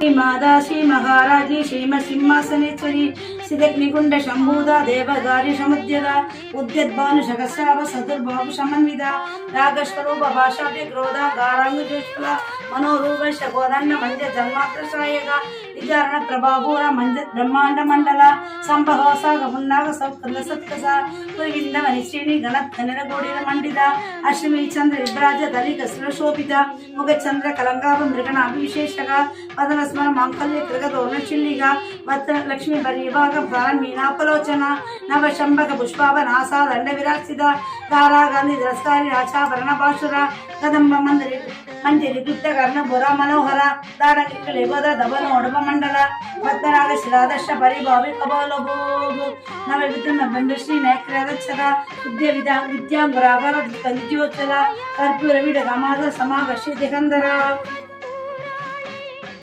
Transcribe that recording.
माता श्री महाराजी श्रीम सिंहासनेश्वरी सिद्धग्निकुंड शंभूदा देवगारी समुद्यदा उद्यद्भानु शकस्राव सदुर्भाव समन्विता रागस्वरूप भाषाभ्य क्रोधा गारांगुज्वला मनोरूप शकोदन्न मंज जन्मात्रसायगा विचारण प्रभापूर मंज ब्रह्मांड मंडल संभवसा गमुन्नाग सौकर्ल सत्कसा कुविंद मनिश्रेणी गणधनर गोड़िन मंडित अश्विनी चंद्र विभ्राज दलित सुरशोभित मुख चंद्र कलंगाभ मृगण विशेषगा पदन स्मर मांगल्य कृगदोर्ण चिल्लिगा वत्र लक्ष्मी परिभाग प्राण मीनापलोचन नव शंभक पुष्पाभ नासा दंड विराजित तारा गांधी द्रस्कारी राचाभरण भाषुर कदंब मंदिर मंजरी गुप्त कर्ण बुरा मनोहर दाड़किलेगोद दबन उडप मंडल भक्तराग शिरादर्श परिभावि कबोलभोगु नव विद्युन बंधुश्री नेत्रदक्षर विद्या विद्यांगुरागर कंज्योत्सला कर्पूर विड गमाद समागश्य दिगंधर।